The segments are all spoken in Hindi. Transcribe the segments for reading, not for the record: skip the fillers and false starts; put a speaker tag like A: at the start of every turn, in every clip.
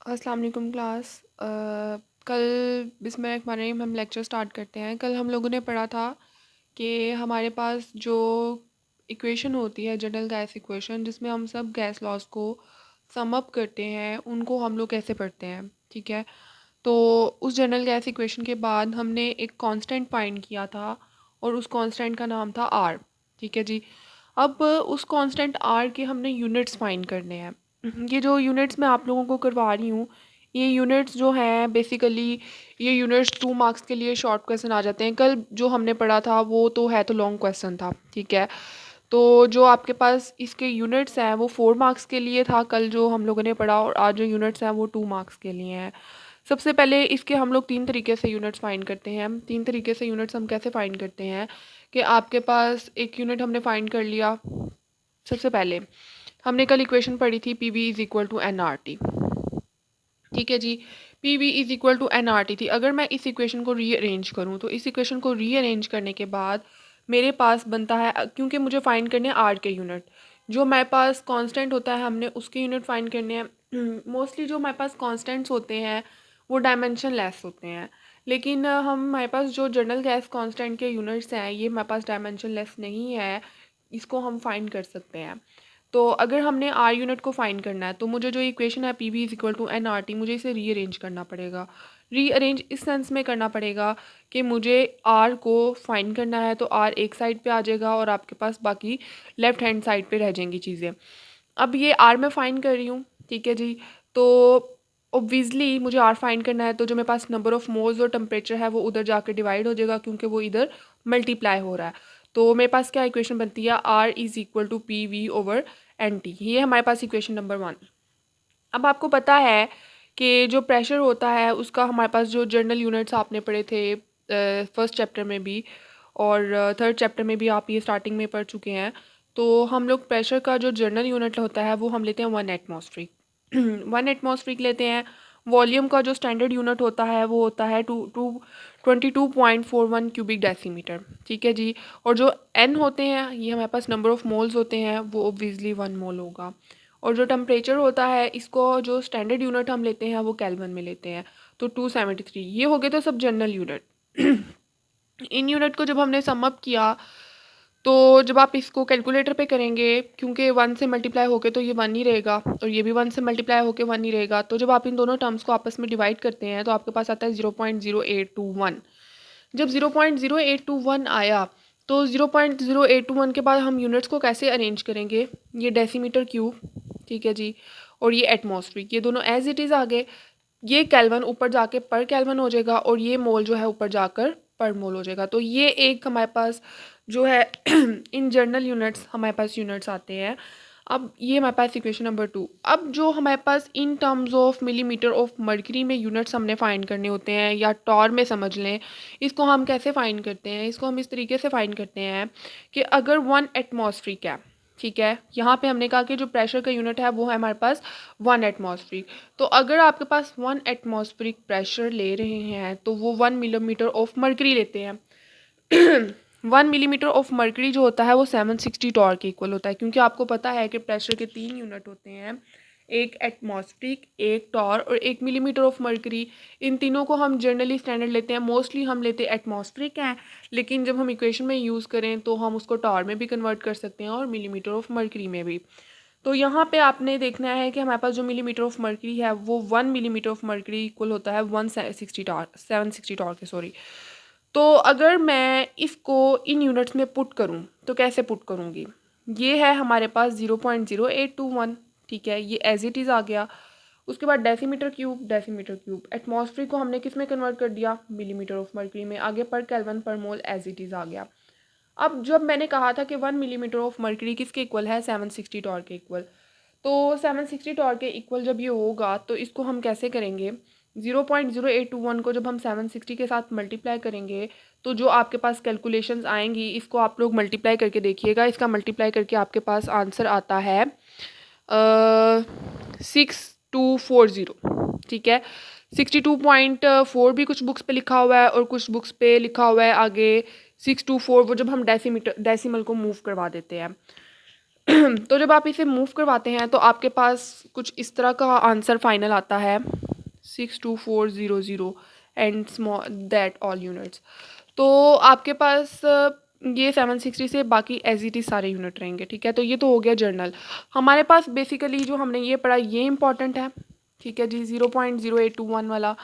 A: अस्सलाम वालेकुम क्लास। कल बिस्मिल्लाहिर्रहमानिर्रहीम हम लेक्चर स्टार्ट करते हैं। कल हम लोगों ने पढ़ा था कि हमारे पास जो इक्वेशन होती है जनरल गैस इक्वेशन, जिसमें हम सब गैस लॉस को सम अप करते हैं, उनको हम लोग कैसे पढ़ते हैं। ठीक है, तो उस जनरल गैस इक्वेशन के बाद हमने एक कांस्टेंट फाइंड किया था और उस कांस्टेंट का नाम था आर। ठीक है जी। अब उस कांस्टेंट आर के हमने यूनिट्स फाइंड करने हैं। ये जो यूनिट्स मैं आप लोगों को करवा रही हूँ, ये यूनिट्स जो हैं बेसिकली ये यूनिट्स 2 मार्क्स के लिए शॉर्ट क्वेश्चन आ जाते हैं। कल जो हमने पढ़ा था वो तो है तो लॉन्ग क्वेश्चन था। ठीक है, तो जो आपके पास इसके यूनिट्स हैं वो 4 मार्क्स के लिए था कल जो हम लोगों ने पढ़ा, और आज जो यूनिट्स हैं वो 2 मार्क्स के लिए हैं। सबसे पहले इसके हम लोग 3 तरीके से यूनिट्स फाइंड करते हैं। 3 तरीके से यूनिट्स हम कैसे फाइंड करते हैं कि आपके पास एक यूनिट हमने फाइंड कर लिया। सबसे पहले हमने कल इक्वेशन पढ़ी थी P V is equal to N R T. ठीक है जी, P V is equal to N R T थी। अगर मैं इस इक्वेशन को रीअरेंज करूँ तो इस इक्वेशन को रीअरेंज करने के बाद मेरे पास बनता है, क्योंकि मुझे फाइंड करने हैं आर के यूनिट, जो हमारे पास कांस्टेंट होता है हमने उसके यूनिट फाइंड करने हैं। मोस्टली जो हमारे पास कांस्टेंट्स होते हैं वो डायमेंशन लेस होते हैं, लेकिन हम हमारे पास जो जनरल गैस कांस्टेंट के यूनिट्स हैं ये हमारे पास डायमेंशन लेस नहीं है, इसको हम फाइंड कर सकते हैं। तो अगर हमने आर यूनिट को फाइंड करना है तो मुझे जो इक्वेशन है P V is equal to N R T, मुझे इसे रीअरेंज करना पड़ेगा। रीअरेंज इस सेंस में करना पड़ेगा कि मुझे आर को फाइंड करना है तो आर एक साइड पे आ जाएगा और आपके पास बाकी लेफ्ट हैंड साइड पे रह जाएंगी चीज़ें। अब ये आर मैं फाइंड कर रही हूँ। ठीक है जी, तो ऑब्वियसली मुझे आर फाइंड करना है तो जो मेरे पास नंबर ऑफ़ मोल्स और टेम्परेचर है वो उधर जाकर डिवाइड हो जाएगा, क्योंकि वो इधर मल्टीप्लाई हो रहा है। तो मेरे पास क्या इक्वेशन बनती है, R is equal to P V over N T. ये हमारे पास इक्वेशन नंबर 1। अब आपको पता है कि जो प्रेशर होता है उसका हमारे पास जो जनरल यूनिट्स आपने पढ़े थे फर्स्ट चैप्टर में भी और थर्ड चैप्टर में भी आप ये स्टार्टिंग में पढ़ चुके हैं। तो हम लोग प्रेशर का जो जनरल यूनिट होता है वो हम लेते हैं 1 एटमॉस्फेरिक। 1 एटमॉस्फेरिक लेते हैं। वॉल्यूम का जो स्टैंडर्ड यूनिट होता है वो होता है 22.41 क्यूबिक डेसीमीटर। ठीक है जी, और जो एन होते हैं ये हमारे पास नंबर ऑफ़ मोल्स होते हैं, वो ऑब्वियसली 1 मोल होगा। और जो टेम्परेचर होता है इसको जो स्टैंडर्ड यूनिट हम लेते हैं वो केल्विन में लेते हैं, तो 273। ये हो गए तो सब जनरल यूनिट। इन यूनिट को जब हमने सम अप किया तो जब आप इसको कैलकुलेटर पे करेंगे, क्योंकि 1 से मल्टीप्लाई होके तो ये 1 ही रहेगा और ये भी 1 से मल्टीप्लाई होके 1 ही रहेगा, तो जब आप इन दोनों टर्म्स को आपस में डिवाइड करते हैं तो आपके पास आता है 0.0821। जब 0.0821 आया तो 0.0821 के बाद हम यूनिट्स को कैसे अरेंज करेंगे, ये डेसीमीटर क्यूब, ठीक है जी, और ये एटमॉस्फेरिक, ये दोनों एज इट इज़ आ गए। ये केल्विन ऊपर जाके पर केल्विन हो जाएगा और ये मोल जो है ऊपर जाकर पर मोल हो जाएगा। तो ये एक हमारे पास जो है इन जनरल यूनिट्स हमारे पास यूनिट्स आते हैं। अब ये हमारे पास इक्वेशन नंबर 2। अब जो हमारे पास in terms of millimetre of mercury में यूनिट्स हमने फाइंड करने होते हैं, या टॉर में समझ लें, इसको हम कैसे फाइंड करते हैं, इसको हम इस तरीके से फाइंड करते हैं कि अगर 1 एटमॉस्फेरिक है, ठीक है, यहाँ पे हमने कहा कि जो प्रेशर का यूनिट है वो है हमारे पास 1 एटमॉस्फेरिक। तो अगर आपके पास 1 एटमॉस्फेरिक प्रेशर ले रहे हैं तो वो 1 मिलीमीटर ऑफ मर्करी लेते हैं। 1 मिलीमीटर ऑफ मर्करी जो होता है वो 760 टॉर के इक्वल होता है, क्योंकि आपको पता है कि प्रेशर के 3 यूनिट होते हैं, एक एटमॉस्फेरिक, एक टॉर और एक मिलीमीटर ऑफ मर्करी। इन तीनों को हम जनरली स्टैंडर्ड लेते हैं, मोस्टली हम लेते हैं एटमॉस्फेरिक हैं, लेकिन जब हम इक्वेशन में यूज़ करें तो हम उसको टॉर में भी कन्वर्ट कर सकते हैं और मिलीमीटर ऑफ मर्करी में भी। तो यहाँ पे आपने देखना है कि हमारे पास जो मिलीमीटर ऑफ मर्करी है वो 1 मिलीमीटर ऑफ मर्करी इक्वल होता है 760 टॉर के, सॉरी। तो अगर मैं इसको इन यूनिट्स में पुट करूँ तो कैसे पुट करूँगी, ये है हमारे पास 0.0821। ठीक है, ये एज इट इज़ आ गया। उसके बाद डेसीमीटर क्यूब, एटमॉस्फेरिक को हमने किस में कन्वर्ट कर दिया, मिलीमीटर ऑफ मर्करी में, आगे पर केल्विन पर मोल एज इट इज़ आ गया। अब जब मैंने कहा था कि 1 मिलीमीटर ऑफ मर्करी किसके इक्वल है, 760 टॉर के इक्वल, तो 760 टॉर के इक्वल जब ये होगा तो इसको हम कैसे करेंगे, 0.0821 को जब हम 760 के साथ मल्टीप्लाई करेंगे तो जो आपके पास कैलकुलेशंस आएंगी इसको आप लोग मल्टीप्लाई करके देखिएगा। इसका मल्टीप्लाई करके आपके पास आंसर आता है 6240। ठीक है, 62.4 भी कुछ बुक्स पे लिखा हुआ है और कुछ बुक्स पे लिखा हुआ है आगे 624, वो जब हम डेसीमल को मूव करवा देते हैं। तो जब आप इसे मूव करवाते हैं तो आपके पास कुछ इस तरह का आंसर फाइनल आता है 62400 and small that all units. तो आपके पास ये 760 से बाकी एज इट इज़ सारे यूनिट रहेंगे, ठीक है। तो ये तो हो गया जर्नल। हमारे पास बेसिकली जो हमने ये पढ़ा ये इंपॉर्टेंट है, ठीक है जी। 0.0821 वाला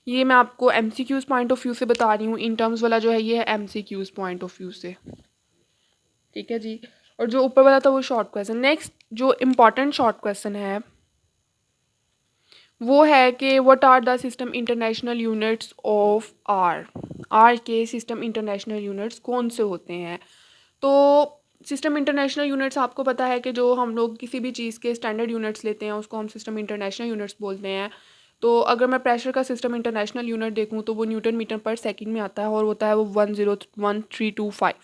A: ये मैं आपको MCQs पॉइंट ऑफ व्यू से बता रही हूँ, इन टर्म्स वाला जो है ये है MCQs पॉइंट ऑफ व्यू से, ठीक है जी। और जो ऊपर वाला था वो शॉर्ट क्वेश्चन। नेक्स्ट जो इम्पॉर्टेंट शॉर्ट क्वेश्चन है वो है कि what are the system international units of R के सिस्टम इंटरनेशनल यूनिट्स कौन से होते हैं। तो सिस्टम इंटरनेशनल यूनिट्स आपको पता है कि जो हम लोग किसी भी चीज़ के स्टैंडर्ड यूनिट्स लेते हैं उसको हम सिस्टम इंटरनेशनल यूनिट्स बोलते हैं। तो अगर मैं प्रेशर का सिस्टम इंटरनेशनल यूनिट देखूँ तो वो न्यूटन मीटर पर सेकंड में आता है और होता है वो 101,325,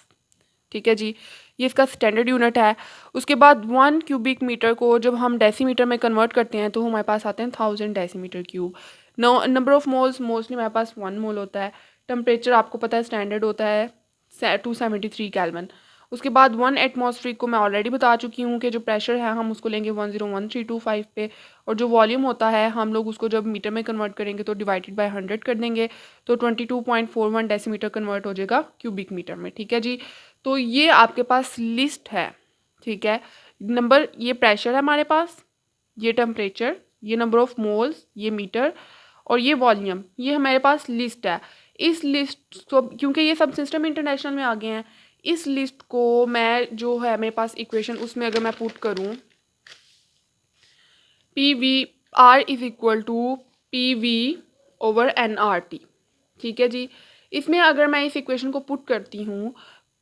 A: ठीक है जी। ये इसका स्टैंडर्ड यूनिट है। उसके बाद 1 क्यूबिक मीटर को जब हम डेसीमीटर में कन्वर्ट करते हैं तो हमारे पास आते हैं 1000 decimetre cube. Number of moles mostly हमारे पास 1 मोल होता है। टेम्परेचर आपको पता है स्टैंडर्ड होता है 273 केल्विन। उसके बाद 1 एटमॉस्फेरिक को मैं ऑलरेडी बता चुकी हूँ कि जो प्रेशर है हम उसको लेंगे 101,325 पे, और जो वॉल्यूम होता है हम लोग उसको जब मीटर में कन्वर्ट करेंगे तो डिवाइडेड बाय 100 कर देंगे तो 22.41 डेसीमीटर कन्वर्ट हो जाएगा क्यूबिक मीटर में, ठीक है जी। तो ये आपके पास लिस्ट है, ठीक है। नंबर ये प्रेशर है हमारे पास, ये टेम्परेचर, ये नंबर ऑफ मोल्स, ये मीटर और ये वॉल्यूम, ये हमारे पास लिस्ट है। इस लिस्ट को क्योंकि ये सब सिस्टम इंटरनेशनल में आ गए हैं, इस लिस्ट को मैं जो है मेरे पास इक्वेशन उसमें अगर मैं पुट करूँ PVR is equal to PV over NRT, ठीक है जी। इसमें अगर मैं इस इक्वेशन को पुट करती हूँ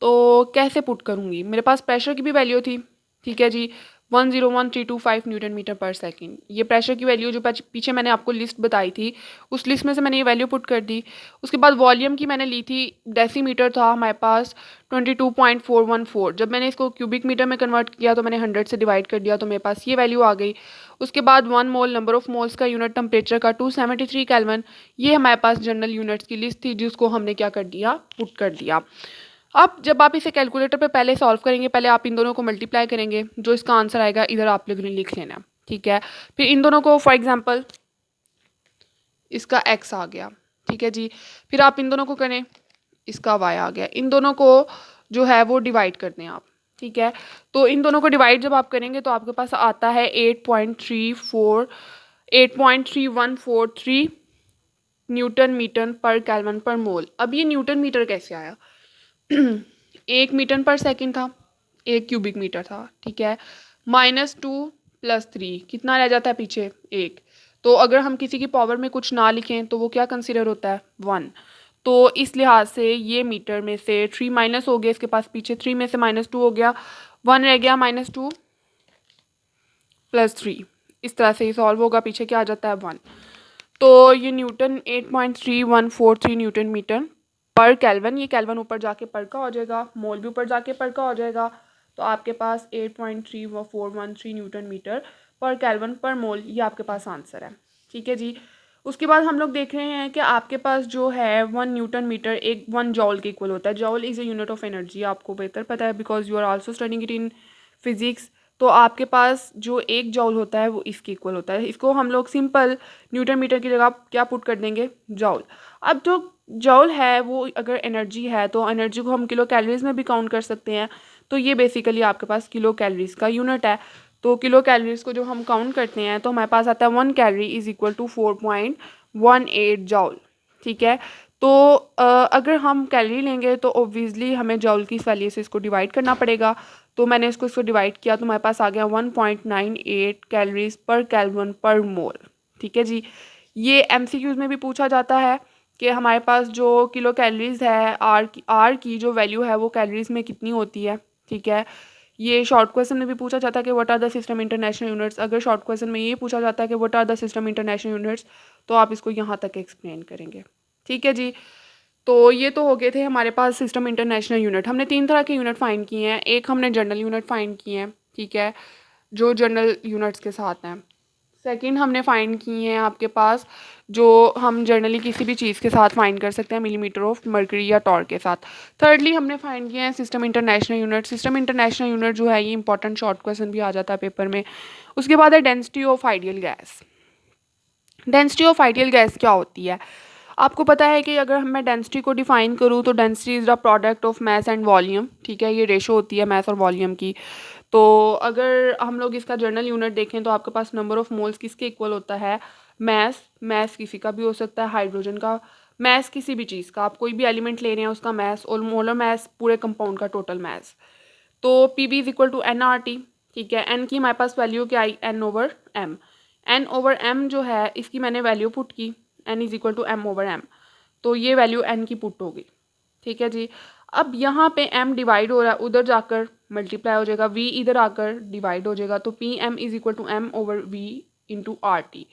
A: तो कैसे पुट करूँगी, मेरे पास प्रेशर की भी वैल्यू थी, ठीक है जी, 101,325 न्यूटन मीटर पर सेकंड। ये प्रेशर की वैल्यू जो पीछे मैंने आपको लिस्ट बताई थी उस लिस्ट में से मैंने ये वैल्यू पुट कर दी। उसके बाद वॉल्यूम की मैंने ली थी, डेसीमीटर था हमारे पास 22.414। जब मैंने इसको क्यूबिक मीटर में कन्वर्ट किया तो मैंने 100 से डिवाइड कर दिया तो मेरे पास ये वैल्यू आ गई। उसके बाद 1 मोल नंबर ऑफ मोल्स का यूनिट टेम्परेचर का 273 केल्विन। ये हमारे पास जनरल यूनिट्स की लिस्ट थी जिसको हमने क्या कर दिया, पुट कर दिया। अब जब आप इसे कैलकुलेटर पे पहले सॉल्व करेंगे, पहले आप इन दोनों को मल्टीप्लाई करेंगे, जो इसका आंसर आएगा इधर आप लोगों ने लिख लेना, ठीक है। फिर इन दोनों को फॉर एग्जांपल इसका x आ गया, ठीक है जी। फिर आप इन दोनों को करें, इसका y आ गया। इन दोनों को जो है वो डिवाइड कर दें आप, ठीक है। तो इन दोनों को डिवाइड जब आप करेंगे तो आपके पास आता है 8.3143 न्यूटन मीटर पर केल्विन पर मोल। अब ये न्यूटन मीटर कैसे आया 1 मीटर पर सेकंड था, 1 क्यूबिक मीटर था, ठीक है। -2 + 3 कितना रह जाता है पीछे 1। तो अगर हम किसी की पावर में कुछ ना लिखें तो वो क्या कंसिडर होता है 1। तो इस लिहाज से ये मीटर में से 3 माइनस हो गया, इसके पास पीछे 3 में से -2 हो गया, 1 रह गया, -2 + 3। इस तरह से ही सॉल्व होगा, पीछे क्या आ जाता है 1। तो ये न्यूटन 8.3143 न्यूटन मीटर पर केल्विन, ये केल्विन ऊपर जाके पर का हो जाएगा, मोल भी ऊपर जाके पर का हो जाएगा। तो आपके पास 8.3413 न्यूटन मीटर पर केल्विन पर मोल, ये आपके पास आंसर है, ठीक है जी। उसके बाद हम लोग देख रहे हैं कि आपके पास जो है 1 न्यूटन मीटर 1 जॉल के इक्वल होता है। Joule is a unit of energy, आपको बेहतर पता है because you are also studying it in physics. तो आपके पास जो 1 जॉल होता है वो इसके इक्वल होता है। इसको हम लोग सिंपल न्यूटन मीटर की जगह क्या पुट कर देंगे, जॉल। अब जो जॉल है वो अगर एनर्जी है तो एनर्जी को हम किलो कैलोरीज में भी काउंट कर सकते हैं। तो ये बेसिकली आपके पास किलो कैलोरीज का यूनिट है। तो किलो कैलोरीज को जो हम काउंट करते हैं तो हमारे पास आता है 1 calorie is equal to 4.18 joule, ठीक है। तो अगर हम कैलोरी लेंगे तो ऑब्वियसली हमें जॉल की वैल्यू से इसको डिवाइड करना पड़ेगा। तो मैंने इसको डिवाइड किया तो हमारे पास आ गया 1.98 कैलोरीज पर केल्विन पर मोल, ठीक है जी। ये MCQs में भी पूछा जाता है कि हमारे पास जो किलो कैलोरीज है आर की जो वैल्यू है वो कैलोरीज में कितनी होती है, ठीक है। ये शॉर्ट क्वेश्चन में भी पूछा जाता है कि what are the system international units. अगर शॉर्ट क्वेश्चन में ये पूछा जाता है कि what are the system international units तो आप इसको यहाँ तक एक्सप्लेन करेंगे, ठीक है जी। तो ये तो हो गए थे हमारे पास सिस्टम इंटरनेशनल यूनिट। हमने 3 तरह के यूनिट फाइंड किए हैं। एक हमने जनरल यूनिट फाइंड किए हैं, ठीक है, जो जनरल यूनिट्स के साथ हैं। सेकंड हमने फाइंड की हैं आपके पास जो हम जनरली किसी भी चीज़ के साथ फाइंड कर सकते हैं, मिलीमीटर ऑफ मर्करी या टॉर के साथ। थर्डली हमने फाइंड किया है system international unit. System international unit जो है ये इंपॉर्टेंट शॉर्ट क्वेश्चन भी आ जाता है पेपर में। उसके बाद है density of ideal gas. Density of ideal gas क्या होती है? आपको पता है कि अगर मैं डेंसिटी को डिफाइन करूँ तो density is the product of mass and volume, ठीक है, ये रेशो होती है मैस और वॉल्यूम की। तो अगर हम लोग इसका जर्नल यूनिट देखें तो आपके पास नंबर ऑफ मोल्स किसके इक्वल होता है? मैस किसी का भी हो सकता है, हाइड्रोजन का, मैस किसी भी चीज़ का, आप कोई भी एलिमेंट ले रहे हैं उसका मैस, और मोलर मैस पूरे कंपाउंड का टोटल मैस। तो P B is equal to N R T, ठीक है। एन की हमारे पास वैल्यू क्या आई? N over M. N over M जो है इसकी मैंने वैल्यू पुट की, N is equal to M over M, तो ये वैल्यू एन की पुट होगी, ठीक है जी। अब यहाँ पे m डिवाइड हो रहा है, उधर जाकर मल्टीप्लाई हो जाएगा, v इधर आकर डिवाइड हो जाएगा, तो P M is equal to M over V into R T.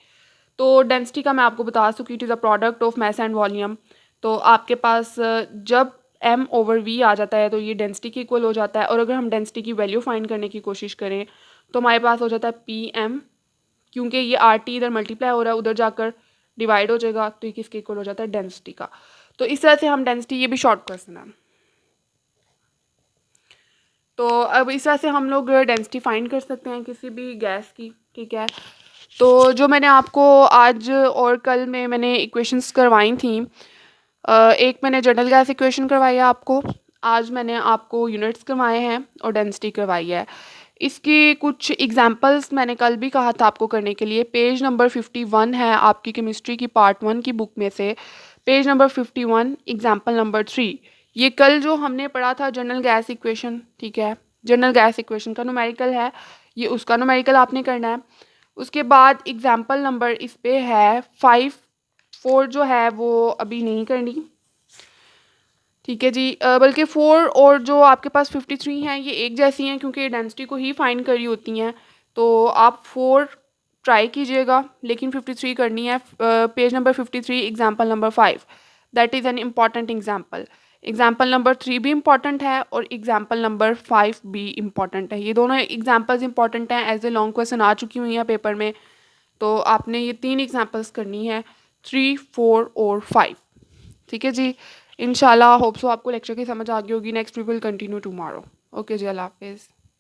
A: तो डेंसिटी का मैं आपको बता चुकी, it is a product of mass and volume. तो आपके पास जब m ओवर v आ जाता है तो ये डेंसिटी के इक्वल हो जाता है, और अगर हम डेंसिटी की वैल्यू फाइंड करने की कोशिश करें तो हमारे पास हो जाता है पी एम, क्योंकि ये आर टी इधर मल्टीप्लाई हो रहा है उधर जाकर डिवाइड हो जाएगा, तो ये किसके इक्वल हो जाता है? डेंसिटी का। तो इस तरह से हम डेंसिटी, ये भी शॉर्ट क्वेश्चन है, तो अब इस तरह से हम लोग डेंसिटी फाइंड कर सकते हैं किसी भी गैस की, ठीक है। तो जो मैंने आपको आज और कल में मैंने इक्वेशंस करवाई थी, एक मैंने जनरल गैस इक्वेशन करवाई है आपको, आज मैंने आपको यूनिट्स करवाए हैं और डेंसिटी करवाई है। इसकी कुछ एग्जांपल्स मैंने कल भी कहा था आपको करने के लिए। पेज नंबर 51 है आपकी केमिस्ट्री की पार्ट 1 की बुक में से, पेज नंबर 51 एग्जांपल नंबर 3। ये कल जो हमने पढ़ा था जनरल गैस इक्वेशन, ठीक है, जनरल गैस इक्वेशन का न्यूमेरिकल है, ये उसका न्यूमेरिकल आपने करना है। उसके बाद एग्जाम्पल नंबर इस पे है 4 जो है वो अभी नहीं करनी, ठीक है जी। बल्कि 4 और जो आपके पास 53 हैं ये एक जैसी हैं क्योंकि डेंसिटी को ही फाइंड करी होती हैं, तो आप 4 ट्राई कीजिएगा लेकिन 53 करनी है। Page number 53 example number 5, that is an important example. Example number 3 भी इम्पॉर्टेंट है और एग्जाम्पल नंबर 5 भी इम्पॉर्टेंट है। ये दोनों एग्जाम्पल्स इंपॉर्टेंट हैं, एज ए लॉन्ग क्वेश्चन आ चुकी हुई हैं पेपर में, तो आपने ये 3 एग्जाम्पल्स करनी है, 3, 4 और 5, ठीक है जी। इंशाल्लाह होप सो आपको लेक्चर की समझ आ गई होगी। Next we will continue tomorrow. Okay जी, अल्लाह हाफिज़।